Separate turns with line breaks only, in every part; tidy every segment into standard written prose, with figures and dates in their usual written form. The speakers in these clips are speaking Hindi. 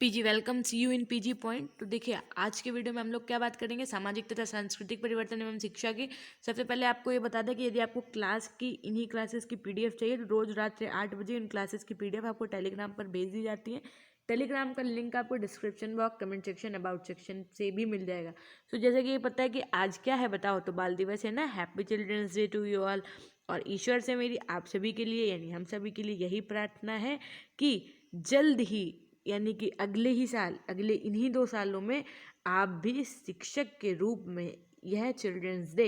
PG welcome see you in PG point. तो देखिए आज के वीडियो में हम लोग क्या बात करेंगे, सामाजिक तथा सांस्कृतिक परिवर्तन एवं शिक्षा की। सबसे पहले आपको ये बता दें कि यदि आपको क्लास की इन्हीं क्लासेस की पीडीएफ चाहिए तो रोज रात से 8 बजे इन क्लासेस की पीडीएफ आपको टेलीग्राम पर भेज दी जाती है। टेलीग्राम का लिंक आपको description box, comment section, about section से भी मिल जाएगा। तो जैसे कि ये पता है कि आज क्या है बताओ, तो बाल दिवस है ना। Happy children's day to you all. और ईश्वर से मेरी आप सभी के लिए यानी हम सभी के लिए यही प्रार्थना है कि जल्द ही यानी कि अगले ही साल, अगले इन्हीं 2 सालों में आप भी शिक्षक के रूप में यह चिल्ड्रंस डे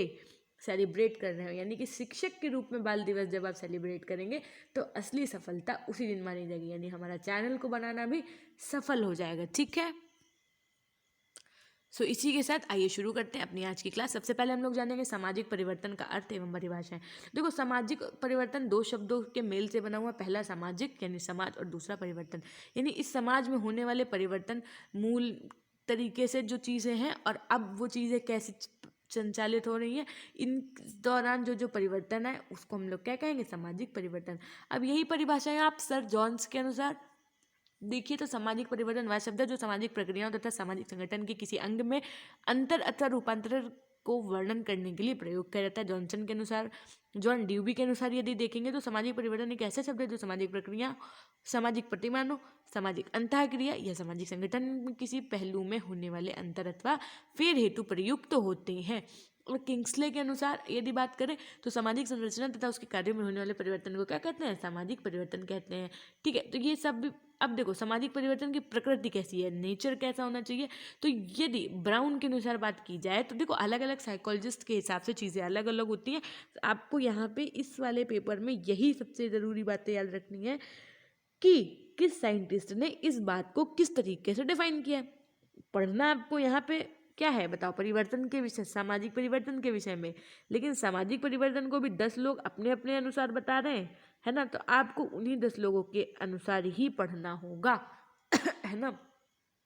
सेलिब्रेट कर रहे हो। यानी कि शिक्षक के रूप में बाल दिवस जब आप सेलिब्रेट करेंगे तो असली सफलता उसी दिन मानी जाएगी, यानी हमारा चैनल को बनाना भी सफल हो जाएगा। ठीक है, इसी के साथ आइए शुरू करते हैं अपनी आज की क्लास। सबसे पहले हम लोग जानेंगे सामाजिक परिवर्तन का अर्थ एवं परिभाषाएं। देखो, सामाजिक परिवर्तन 2 शब्दों के मेल से बना हुआ। पहला सामाजिक यानी समाज, और दूसरा परिवर्तन यानी इस समाज में होने वाले परिवर्तन। मूल तरीके से जो चीज़ें हैं और अब वो चीज़ें कैसे संचालित हो रही हैं, इन दौरान जो जो परिवर्तन है उसको हम लोग क्या कहेंगे, सामाजिक परिवर्तन। अब यही परिभाषाएं आप सर जॉन्स के अनुसार देखिए तो सामाजिक परिवर्तन वह शब्द है जो सामाजिक प्रक्रियाओं तथा सामाजिक संगठन के किसी अंग में अंतर अथवा रूपांतरण को वर्णन करने के लिए प्रयोग किया जाता है। जॉनसन के अनुसार, जॉन ड्यूबी के अनुसार यदि देखेंगे तो सामाजिक परिवर्तन एक ऐसा शब्द है जो सामाजिक प्रक्रिया, सामाजिक प्रतिमानों, सामाजिक अंतःक्रिया या सामाजिक संगठन में किसी पहलू में होने वाले अंतर अथवा फेर हेतु प्रयुक्त होते हैं। और किंग्सले के अनुसार यदि बात करें तो सामाजिक संरचना तथा उसके कार्यों में होने वाले परिवर्तन को क्या कहते हैं, सामाजिक परिवर्तन कहते हैं। ठीक है, तो ये सब अब देखो सामाजिक परिवर्तन की प्रकृति कैसी है, नेचर कैसा होना चाहिए। तो यदि ब्राउन के अनुसार बात की जाए तो देखो अलग अलग साइकोलॉजिस्ट के हिसाब से चीज़ें अलग अलग होती हैं। आपको यहाँ पे इस वाले पेपर में यही सबसे ज़रूरी बातें याद रखनी है कि किस साइंटिस्ट ने इस बात को किस तरीके से डिफाइन किया। पढ़ना आपको यहाँ पे क्या है बताओ, परिवर्तन के विषय, सामाजिक परिवर्तन के विषय में। लेकिन सामाजिक परिवर्तन को भी 10 लोग अपने अपने अनुसार बता रहे हैं, है ना। तो आपको उन्हीं 10 लोगों के अनुसार ही पढ़ना होगा है ना।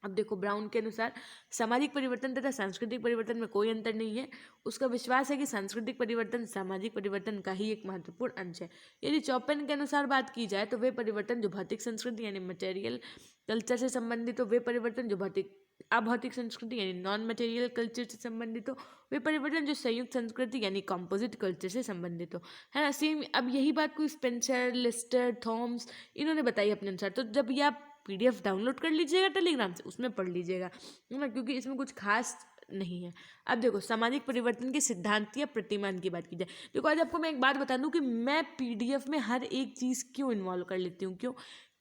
अब देखो ब्राउन के अनुसार सामाजिक परिवर्तन तथा सांस्कृतिक परिवर्तन में कोई अंतर नहीं है। उसका विश्वास है कि सांस्कृतिक परिवर्तन सामाजिक परिवर्तन का ही एक महत्वपूर्ण अंश है। यदि चौपेन के अनुसार बात की जाए तो वे परिवर्तन जो भौतिक संस्कृति यानी मटेरियल कल्चर से संबंधित हो, वे परिवर्तन जो भौतिक अभौतिक संस्कृति यानी नॉन मटेरियल कल्चर से संबंधित हो, वे परिवर्तन जो संयुक्त संस्कृति यानी कॉम्पोजिट कल्चर से संबंधित हो, है ना। सेम अब यही बात कोई स्पेंसर, लिस्टर, थॉम्स इन्होंने बताई अपने अनुसार। तो जब ये आप पीडीएफ डाउनलोड कर लीजिएगा टेलीग्राम से, उसमें पढ़ लीजिएगा, है ना, क्योंकि इसमें कुछ खास नहीं है। अब देखो सामाजिक परिवर्तन के सिद्धांत या प्रतिमान की बात की जाए, देखो आज आपको मैं एक बात बता दूं कि मैं पीडीएफ में हर एक चीज़ क्यों इन्वॉल्व कर लेती हूँ। क्यों?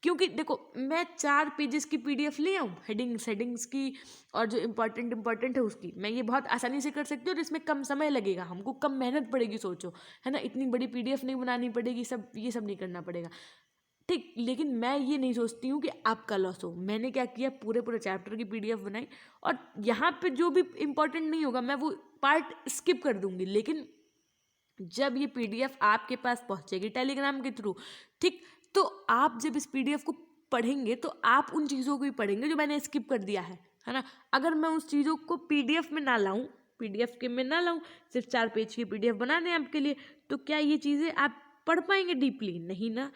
क्योंकि देखो मैं 4 पेजेस की पीडीएफ ले आऊँ, हेडिंग्स की और जो इंपॉर्टेंट है उसकी, मैं ये बहुत आसानी से कर सकती हूँ और इसमें कम समय लगेगा, हमको कम मेहनत पड़ेगी। सोचो, है ना, इतनी बड़ी पीडीएफ नहीं बनानी पड़ेगी, ये सब नहीं करना पड़ेगा। ठीक, लेकिन मैं ये नहीं सोचती हूँ कि आपका लॉस हो। मैंने क्या किया, पूरे चैप्टर की पीडीएफ बनाई और यहाँ पे जो भी इंपॉर्टेंट नहीं होगा मैं वो पार्ट स्किप कर दूंगी। लेकिन जब ये पीडीएफ आपके पास पहुँचेगी टेलीग्राम के थ्रू, ठीक, तो आप जब इस पीडीएफ को पढ़ेंगे तो आप उन चीज़ों को भी पढ़ेंगे जो मैंने स्किप कर दिया है ना। अगर मैं उस चीज़ों को पीडीएफ में ना लाऊं, पीडीएफ के में ना लाऊं, सिर्फ 4 पेज की पीडीएफ बना दें आपके लिए, तो क्या ये चीज़ें आप पढ़ पाएंगे डीपली? नहीं ना।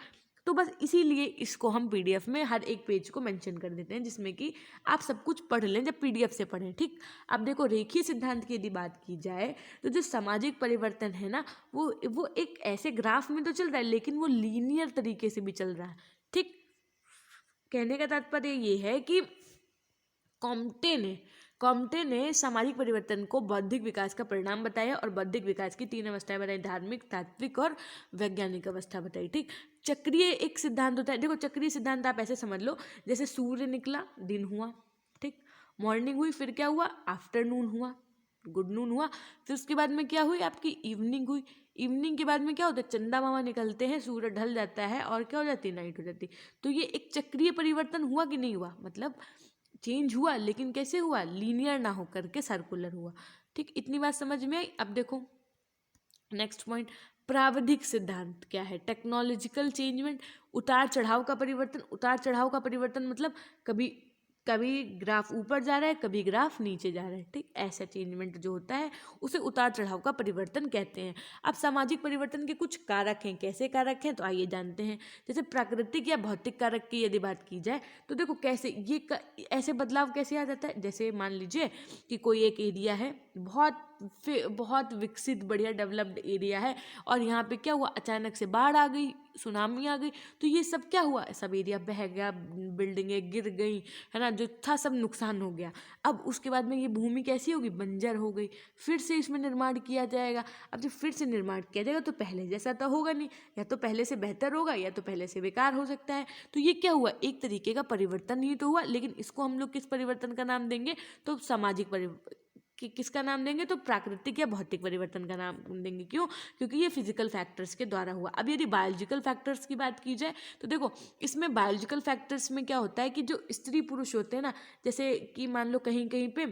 तो बस इसीलिए इसको हम पीडीएफ में हर एक पेज को मेंशन कर देते हैं, जिसमें कि आप सब कुछ पढ़ लें जब पीडीएफ से पढ़ें। ठीक, अब देखो रेखीय सिद्धांत की यदि बात की जाए तो जो सामाजिक परिवर्तन है ना, वो एक ऐसे ग्राफ में तो चल रहा है लेकिन वो लीनियर तरीके से भी चल रहा है। ठीक, कहने का तात्पर्य ये है कि कॉम्टे ने सामाजिक परिवर्तन को बौद्धिक विकास का परिणाम बताया और बौद्धिक विकास की 3 अवस्थाएं बताई, धार्मिक, तात्विक और वैज्ञानिक अवस्था बताई। ठीक, चक्रीय एक सिद्धांत होता है। देखो चक्रीय सिद्धांत आप ऐसे समझ लो, जैसे सूर्य निकला, दिन हुआ, ठीक, मॉर्निंग हुई, फिर क्या हुआ, आफ्टरनून हुआ, गुड नून हुआ, फिर उसके बाद में क्या हुई, आपकी इवनिंग हुई। इवनिंग के बाद में क्या होता है, चंदा मामा निकलते हैं, सूर्य ढल जाता है और क्या हो जाती है, नाइट हो जाती है। तो ये एक चक्रीय परिवर्तन हुआ कि नहीं हुआ, मतलब चेंज हुआ, लेकिन कैसे हुआ, लीनियर ना होकर के सर्कुलर हुआ। ठीक, इतनी बात समझ में आई। अब देखो नेक्स्ट पॉइंट, प्राविधिक सिद्धांत क्या है, टेक्नोलॉजिकल चेंजमेंट, उतार चढ़ाव का परिवर्तन। उतार चढ़ाव का परिवर्तन मतलब कभी कभी ग्राफ ऊपर जा रहा है, कभी ग्राफ नीचे जा रहा है, ठीक। ऐसा चेंजमेंट जो होता है उसे उतार चढ़ाव का परिवर्तन कहते हैं। अब सामाजिक परिवर्तन के कुछ कारक हैं, कैसे कारक हैं तो आइए जानते हैं। जैसे प्राकृतिक या भौतिक कारक की यदि बात की जाए तो देखो कैसे ऐसे बदलाव कैसे आ जाता है। जैसे मान लीजिए कि कोई एक एरिया है, बहुत विकसित बढ़िया डेवलप्ड एरिया है, और यहाँ पे क्या हुआ, अचानक से बाढ़ आ गई, सुनामी आ गई, तो ये सब क्या हुआ, सब एरिया बह गया, बिल्डिंगें गिर गई, है ना, जो था सब नुकसान हो गया। अब उसके बाद में ये भूमि कैसी होगी, बंजर हो गई। फिर से इसमें निर्माण किया जाएगा। अब जब फिर से निर्माण किया जाएगा तो पहले जैसा तो होगा नहीं, या तो पहले से बेहतर होगा या तो पहले से बेकार हो सकता है। तो ये क्या हुआ, एक तरीके का परिवर्तन ही तो हुआ, लेकिन इसको हम लोग किस परिवर्तन का नाम देंगे, तो सामाजिक किसका नाम देंगे, तो प्राकृतिक या भौतिक परिवर्तन का नाम देंगे। क्यों, क्योंकि ये फिजिकल फैक्टर्स के द्वारा हुआ। अब यदि बायोलॉजिकल फैक्टर्स की बात की जाए तो देखो इसमें बायोलॉजिकल फैक्टर्स में क्या होता है कि जो स्त्री पुरुष होते हैं ना, जैसे कि मान लो कहीं कहीं पे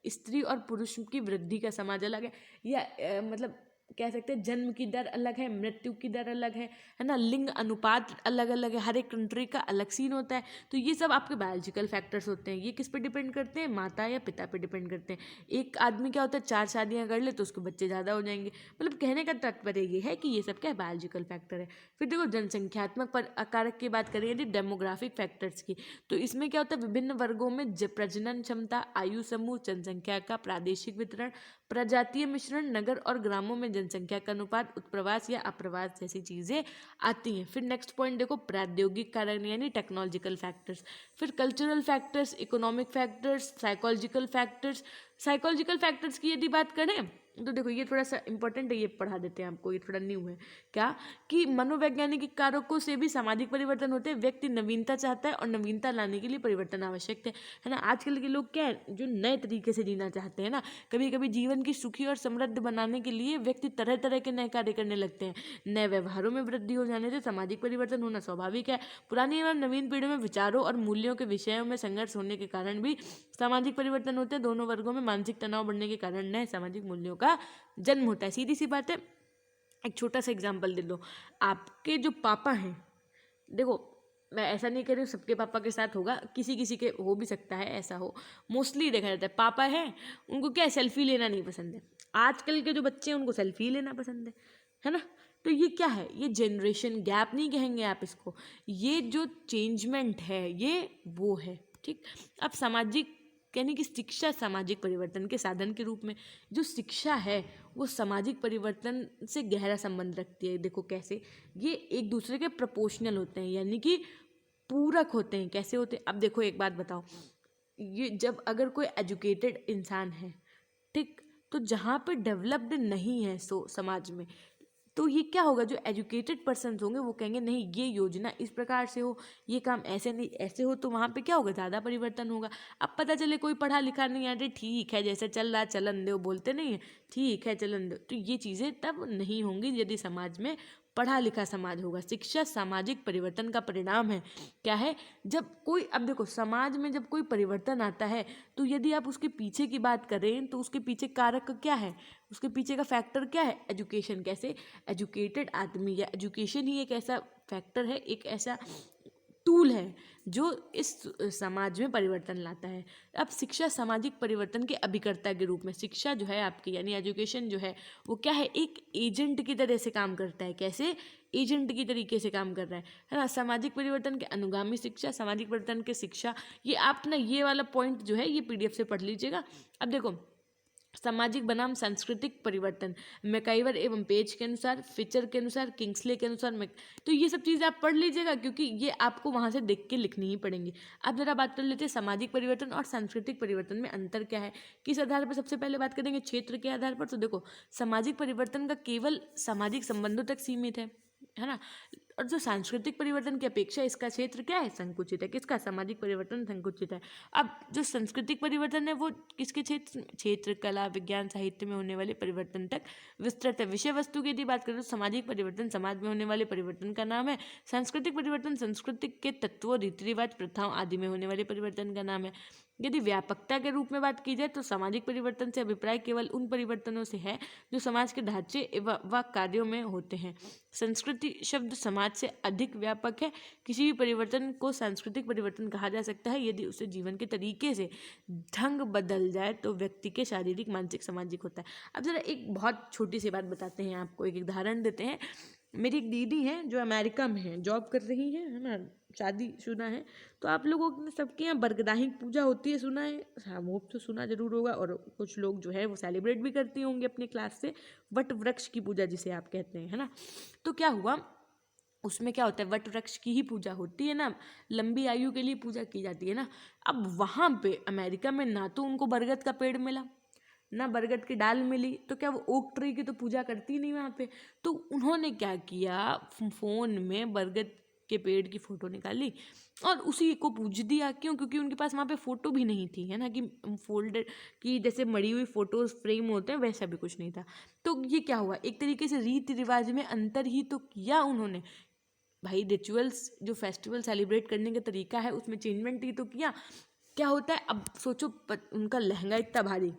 स्त्री और पुरुष की वृद्धि का समाज अलग है, या मतलब कह सकते हैं जन्म की दर अलग है, मृत्यु की दर अलग है ना, लिंग अनुपात अलग अलग है, हर एक कंट्री का अलग सीन होता है। तो ये सब आपके बायोलॉजिकल फैक्टर्स होते हैं। ये किस पे डिपेंड करते हैं, माता या पिता पे डिपेंड करते हैं। एक आदमी क्या होता है 4 शादियां कर ले तो उसके बच्चे ज़्यादा हो जाएंगे। मतलब कहने का तात्पर्य ये है कि ये सब क्या है, बायोलॉजिकल फैक्टर है। फिर देखो जनसंख्यात्मक कारक की बात करें यदि डेमोग्राफिक फैक्टर्स की, तो इसमें क्या होता है, विभिन्न वर्गों में प्रजनन क्षमता, आयु समूह, जनसंख्या का प्रादेशिक वितरण, प्रजातीय मिश्रण, नगर और ग्रामों में जनसंख्या का अनुपात, उत्प्रवास या अप्रवास जैसी चीज़ें आती हैं। फिर नेक्स्ट पॉइंट देखो प्राद्योगिक कारण यानी टेक्नोलॉजिकल फैक्टर्स, फिर cultural factors, economic factors, psychological factors की यदि बात करें तो देखो ये थोड़ा सा इंपॉर्टेंट है, ये पढ़ा देते हैं आपको, ये थोड़ा न्यू है। क्या कि मनोवैज्ञानिक कारकों से भी सामाजिक परिवर्तन होते हैं। व्यक्ति नवीनता चाहता है और नवीनता लाने के लिए परिवर्तन आवश्यक है ना। आजकल के लोग क्या है, जो नए तरीके से जीना चाहते हैं ना, कभी कभी जीवन की सुखी और समृद्ध बनाने के लिए व्यक्ति तरह तरह के नए कार्य करने लगते हैं। नए व्यवहारों में वृद्धि हो जाने से सामाजिक परिवर्तन होना स्वाभाविक है। पुरानी और नवीन पीढ़ी में विचारों और मूल्यों के विषयों में संघर्ष होने के कारण भी सामाजिक परिवर्तन होते हैं। दोनों वर्गों में मानसिक तनाव बढ़ने के कारण नए सामाजिक मूल्यों का जन्म होता है। सीधी सी बात है, एक छोटा सा एग्जाम्पल दे लो। आपके जो पापा हैं, देखो मैं ऐसा नहीं कह रही हूँ सबके पापा के साथ होगा, किसी किसी के हो भी सकता है ऐसा हो। मोस्टली देखा जाता है पापा है उनको क्या है, सेल्फी लेना नहीं पसंद है। आजकल के जो बच्चे हैं उनको सेल्फी लेना पसंद है ना। तो ये क्या है, ये जनरेशन गैप नहीं कहेंगे आप इसको, ये जो चेंजमेंट है ये वो है, ठीक। अब सामाजिक यानी कि शिक्षा सामाजिक परिवर्तन के साधन के रूप में, जो शिक्षा है वो सामाजिक परिवर्तन से गहरा संबंध रखती है। देखो कैसे, ये एक दूसरे के प्रोपोर्शनल होते हैं, यानी कि पूरक होते हैं। कैसे होते हैं, अब देखो एक बात बताओ, ये जब अगर कोई एजुकेटेड इंसान है, ठीक, तो जहाँ पे डेवलप्ड नहीं है समाज में, तो ये क्या होगा, जो एजुकेटेड पर्सन्स होंगे वो कहेंगे नहीं ये योजना इस प्रकार से हो, ये काम ऐसे नहीं ऐसे हो, तो वहाँ पे क्या होगा, ज़्यादा परिवर्तन होगा। अब पता चले कोई पढ़ा लिखा नहीं है, ठीक है जैसे चल रहा चलन दो, बोलते नहीं है ठीक है चलन दो, तो ये चीज़ें तब नहीं होंगी यदि समाज में पढ़ा लिखा समाज होगा। शिक्षा सामाजिक परिवर्तन का परिणाम है। क्या है, जब कोई, अब देखो समाज में जब कोई परिवर्तन आता है तो यदि आप उसके पीछे की बात करें तो उसके पीछे कारक क्या है, उसके पीछे का फैक्टर क्या है, एजुकेशन। कैसे, एजुकेटेड आदमी या एजुकेशन ही एक ऐसा फैक्टर है, एक ऐसा टूल है जो इस समाज में परिवर्तन लाता है। अब शिक्षा सामाजिक परिवर्तन के अभिकर्ता के रूप में, शिक्षा जो है आपकी यानी एजुकेशन जो है वो क्या है, एक एजेंट की तरह से काम करता है। कैसे, एजेंट की तरीके से काम कर रहा है ना। सामाजिक परिवर्तन के अनुगामी शिक्षा, सामाजिक परिवर्तन के शिक्षा, ये आप ना ये वाला पॉइंट जो है ये पीडीएफ से पढ़ लीजिएगा। अब देखो सामाजिक बनाम सांस्कृतिक परिवर्तन, मैकाइवर एवं पेज के अनुसार, फिचर के अनुसार, किंग्सले के अनुसार, तो ये सब चीज़ें आप पढ़ लीजिएगा क्योंकि ये आपको वहाँ से देख के लिखनी ही पड़ेंगी। अब जरा बात कर लेते हैं सामाजिक परिवर्तन और सांस्कृतिक परिवर्तन में अंतर क्या है। किस आधार पर, सबसे पहले बात करेंगे क्षेत्र के आधार पर। तो देखो सामाजिक परिवर्तन का केवल सामाजिक संबंधों तक सीमित है ना, और जो सांस्कृतिक परिवर्तन की अपेक्षा इसका क्षेत्र क्या है, संकुचित है। किसका, सामाजिक परिवर्तन संकुचित है। अब जो सांस्कृतिक परिवर्तन है वो किसके क्षेत्र कला विज्ञान साहित्य में होने वाले परिवर्तन तक विस्तृत है। विषय वस्तु की यदि बात करें तो सामाजिक परिवर्तन समाज में होने वाले परिवर्तन का नाम है, सांस्कृतिक परिवर्तन संस्कृति के तत्वों रीति रिवाज प्रथाओं आदि में होने वाले परिवर्तन का नाम है। यदि व्यापकता के रूप में बात की जाए तो सामाजिक परिवर्तन से अभिप्राय केवल उन परिवर्तनों से है जो समाज के ढांचे व कार्यों में होते हैं। संस्कृति शब्द समाज समाज से अधिक व्यापक है। किसी भी परिवर्तन को सांस्कृतिक परिवर्तन कहा जा सकता है यदि उसे जीवन के तरीके से ढंग बदल जाए तो व्यक्ति के शारीरिक, मानसिक, सामाजिक होता है। अब जरा एक बहुत छोटी सी बात बताते हैं आपको, एक उदाहरण देते हैं। मेरी एक दीदी है जो अमेरिका में है, जॉब कर रही है ना, शादीशुदा है। तो आप लोगों ने सबके यहाँ बरगदाही पूजा होती है, सुना है? हाँ, वो तो सुना जरूर होगा। और कुछ लोग जो है वो सेलिब्रेट भी करती होंगे अपनी क्लास से, वट वृक्ष की पूजा जिसे आप कहते हैं, है ना। तो क्या हुआ, उसमें क्या होता है, वट वृक्ष की ही पूजा होती है ना, लंबी आयु के लिए पूजा की जाती है ना। अब वहाँ पे अमेरिका में ना तो उनको बरगद का पेड़ मिला, ना बरगद की डाल मिली, तो क्या वो ओक ट्री की तो पूजा करती नहीं वहाँ पे। तो उन्होंने क्या किया, फ़ोन में बरगद के पेड़ की फ़ोटो निकाली और उसी को पूज दिया। क्यों? क्योंकि उनके पास वहाँ पे फ़ोटो भी नहीं थी, है ना, कि फोल्डर की जैसे मड़ी हुई फ़ोटोज़ फ्रेम होते हैं वैसा भी कुछ नहीं था। तो ये क्या हुआ, एक तरीके से रीति रिवाज में अंतर ही तो किया उन्होंने। भाई रिचुअल्स, जो फेस्टिवल सेलिब्रेट करने का तरीका है उसमें चेंजमेंट ही तो किया। क्या होता है, अब सोचो उनका लहंगा इतना भारी,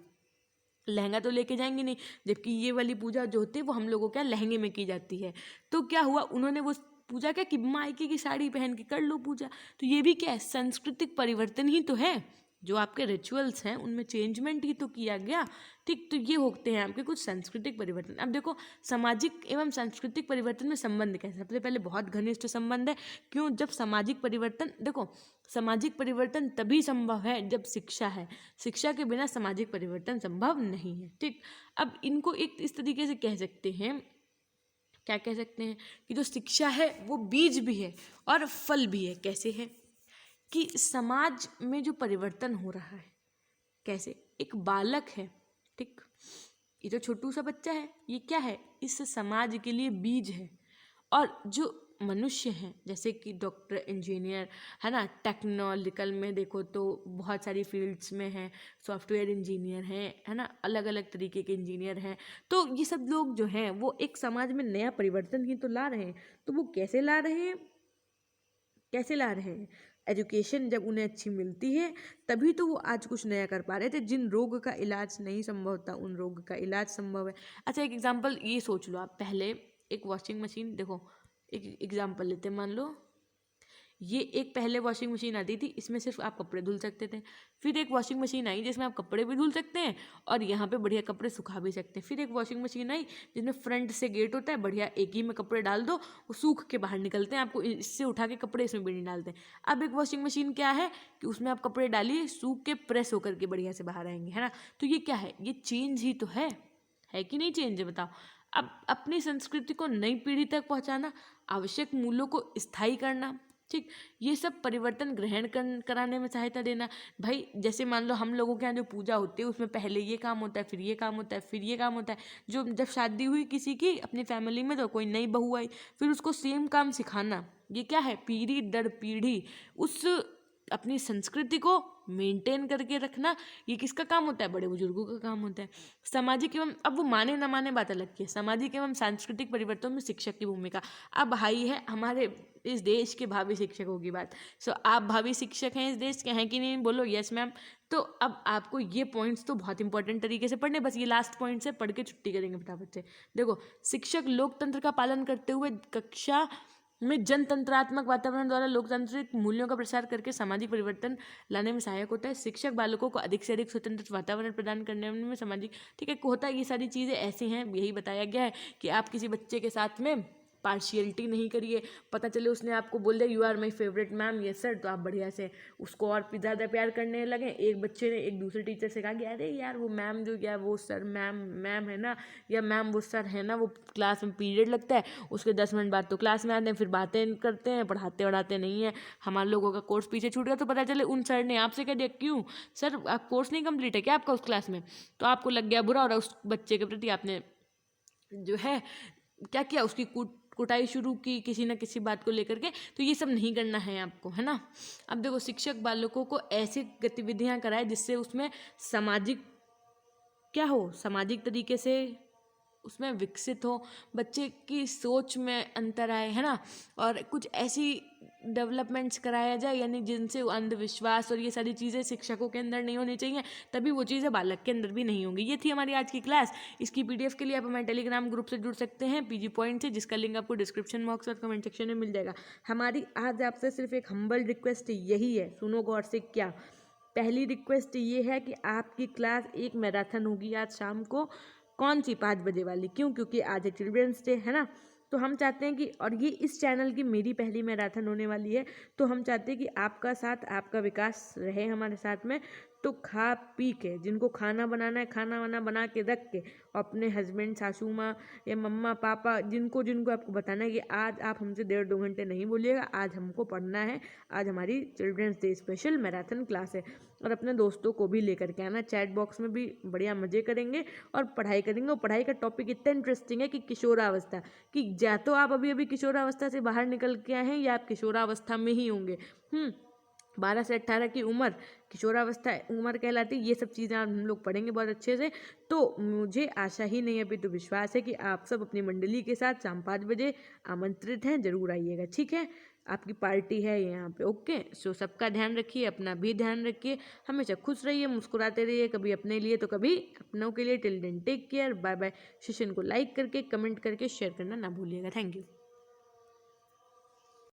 लहंगा तो लेके जाएंगे नहीं, जबकि ये वाली पूजा जो होती है वो हम लोगों क्या लहंगे में की जाती है। तो क्या हुआ, उन्होंने वो पूजा क्या कि मायके की साड़ी पहन के कर लो पूजा। तो ये भी क्या है, सांस्कृतिक परिवर्तन ही तो है। जो आपके रिचुअल्स हैं उनमें चेंजमेंट ही तो किया गया। ठीक, तो ये होते हैं आपके कुछ सांस्कृतिक परिवर्तन। अब देखो, सामाजिक एवं सांस्कृतिक परिवर्तन में संबंध कैसे, सबसे पहले बहुत घनिष्ठ संबंध है। क्यों? जब सामाजिक परिवर्तन, देखो सामाजिक परिवर्तन तभी संभव है जब शिक्षा है, शिक्षा के बिना सामाजिक परिवर्तन संभव नहीं है। ठीक, अब इनको एक इस तरीके से कह सकते हैं, क्या कह सकते हैं, कि जो शिक्षा है वो बीज भी है और फल भी है। कैसे है कि समाज में जो परिवर्तन हो रहा है, कैसे, एक बालक है, ठीक, ये जो छोटू सा बच्चा है ये क्या है, इस समाज के लिए बीज है। और जो मनुष्य हैं जैसे कि डॉक्टर, इंजीनियर, है ना, टेक्नोलॉजिकल में देखो तो बहुत सारी फील्ड्स में हैं, सॉफ्टवेयर इंजीनियर हैं, है ना, अलग अलग तरीके के इंजीनियर हैं। तो ये सब लोग जो हैं वो एक समाज में नया परिवर्तन ही तो ला रहे हैं। तो वो कैसे ला रहे हैं, कैसे ला रहे हैं, एजुकेशन जब उन्हें अच्छी मिलती है तभी तो वो आज कुछ नया कर पा रहे थे। जिन रोग का इलाज नहीं संभव था उन रोग का इलाज संभव है। अच्छा, एक एग्जांपल ये सोच लो आप, पहले एक वॉशिंग मशीन, देखो एक एग्जांपल लेते हैं, मान लो ये एक पहले वॉशिंग मशीन आती थी, इसमें सिर्फ आप कपड़े धुल सकते थे। फिर एक वॉशिंग मशीन आई जिसमें आप कपड़े भी धुल सकते हैं और यहाँ पे बढ़िया कपड़े सुखा भी सकते हैं। फिर एक वॉशिंग मशीन आई जिसमें फ्रंट से गेट होता है, बढ़िया एक ही में कपड़े डाल दो, वो सूख के बाहर निकलते हैं, आपको इससे उठा के कपड़े इसमें भी नहीं डालते। अब एक वॉशिंग मशीन क्या है कि उसमें आप कपड़े डालिए, सूख के प्रेस होकर के बढ़िया से बाहर आएंगे, है ना। तो ये क्या है, ये चेंज ही तो है कि नहीं चेंज है, बताओ। अब अपनी संस्कृति को नई पीढ़ी तक पहुंचाना, आवश्यक मूल्यों को स्थायी करना, ठीक, ये सब परिवर्तन ग्रहण कराने में सहायता देना। भाई जैसे मान लो हम लोगों के यहाँ जो पूजा होती है उसमें पहले ये काम होता है, फिर ये काम होता है, फिर ये काम होता है। जो जब शादी हुई किसी की अपनी फैमिली में तो कोई नई बहू आई, फिर उसको सेम काम सिखाना, ये क्या है, पीढ़ी दर पीढ़ी उस अपनी संस्कृति को मेंटेन करके रखना, ये किसका काम होता है, बड़े बुजुर्गों का काम होता है। सामाजिक एवं, अब वो माने न माने बात अलग की है, सामाजिक एवं सांस्कृतिक परिवर्तन में शिक्षक की भूमिका। अब भाई है हमारे इस देश के भावी शिक्षकों की बात। सो आप भावी शिक्षक हैं इस देश के, हैं कि नहीं, बोलो यस मैम। तो अब आपको ये पॉइंट्स तो बहुत इंपॉर्टेंट तरीके से पढ़ने, बस ये लास्ट पॉइंट से पढ़ के छुट्टी करेंगे फटाफट से। देखो, शिक्षक लोकतंत्र का पालन करते हुए कक्षा में जनतंत्रात्मक वातावरण द्वारा लोकतांत्रिक मूल्यों का प्रसार करके सामाजिक परिवर्तन लाने में सहायक होता है। शिक्षक बालकों को अधिक से अधिक स्वतंत्र वातावरण प्रदान करने में सामाजिक, ठीक है, होता है। ये सारी चीज़ें ऐसी हैं, यही बताया गया है कि आप किसी बच्चे के साथ में पार्शियलिटी नहीं करिए। पता चले उसने आपको बोल दिया you are my favourite ma'am, yes sir, तो आप बढ़िया से उसको और ज़्यादा प्यार करने लगे। एक बच्चे ने एक दूसरे टीचर से कहा कि अरे यार वो मैम जो, या वो सर मैम है ना, या मैम वो सर है ना, वो क्लास में पीरियड लगता है उसके 10 मिनट बाद तो क्लास में आते हैं, फिर बातें करते हैं, पढ़ाते नहीं है। हमारे लोगों का कोर्स पीछे छूट गया तो पता चले उन सर ने आपसे कह दिया क्यों सर आप कोर्स नहीं कंप्लीट है क्या आपका उस क्लास में, तो आपको लग गया बुरा और उस बच्चे के प्रति आपने जो है क्या किया, उसकी कुटाई शुरू की किसी न किसी बात को लेकर के। तो ये सब नहीं करना है आपको, है ना। अब देखो, शिक्षक बालकों को ऐसी गतिविधियां कराए जिससे उसमें सामाजिक क्या हो, सामाजिक तरीके से उसमें विकसित हो, बच्चे की सोच में अंतर आए, है ना, और कुछ ऐसी डेवलपमेंट्स कराया जाए यानी जिनसे अंधविश्वास और ये सारी चीज़ें शिक्षकों के अंदर नहीं होनी चाहिए, तभी वो चीज़ें बालक के अंदर भी नहीं होंगी। ये थी हमारी आज की क्लास। इसकी पीडीएफ के लिए आप हमारे टेलीग्राम ग्रुप से जुड़ सकते हैं पीजी पॉइंट से, जिसका लिंक आपको डिस्क्रिप्शन बॉक्स और कमेंट सेक्शन में मिल जाएगा। हमारी आज आपसे सिर्फ एक हम्बल रिक्वेस्ट यही है, सुनो गौर से। क्या पहली रिक्वेस्ट ये है कि आपकी क्लास एक मैराथन होगी आज शाम को। कौन सी? 5 बजे वाली। क्यों? क्योंकि आज है चिल्ड्रंस डे, है ना। तो हम चाहते हैं कि, और ये इस चैनल की मेरी पहली मैराथन होने वाली है, तो हम चाहते हैं कि आपका साथ, आपका विकास रहे हमारे साथ में। तो खा पी के, जिनको खाना बनाना है खाना वाना बना के रख के, और अपने हस्बैंड, सासू माँ या मम्मा पापा, जिनको जिनको आपको बताना है कि आज आप हमसे 1.5-2 घंटे नहीं बोलिएगा, आज हमको पढ़ना है, आज हमारी children's day special marathon class है। और अपने दोस्तों को भी लेकर के आना, चैट बॉक्स में भी बढ़िया मज़े करेंगे और पढ़ाई करेंगे। और पढ़ाई का टॉपिक इतना इंटरेस्टिंग है कि किशोरावस्था, कि या तो आप अभी अभी किशोरावस्था से बाहर निकल के आए हैं या आप किशोरावस्था में ही होंगे। 12 से 18 की उम्र किशोरावस्था उम्र कहलाती है। ये सब चीज़ें हम लोग पढ़ेंगे बहुत अच्छे से। तो मुझे आशा ही नहीं अभी तो विश्वास है कि आप सब अपनी मंडली के साथ शाम 5 बजे आमंत्रित हैं, ज़रूर आइएगा, ठीक है। आपकी पार्टी है यहाँ पे, ओके। सो सबका ध्यान रखिए, अपना भी ध्यान रखिए, हमेशा खुश रहिए, मुस्कुराते रहिए, कभी अपने लिए तो कभी अपनों के लिए। Till then take care, bye bye. Session को लाइक करके, कमेंट करके, शेयर करना ना भूलिएगा। Thank you.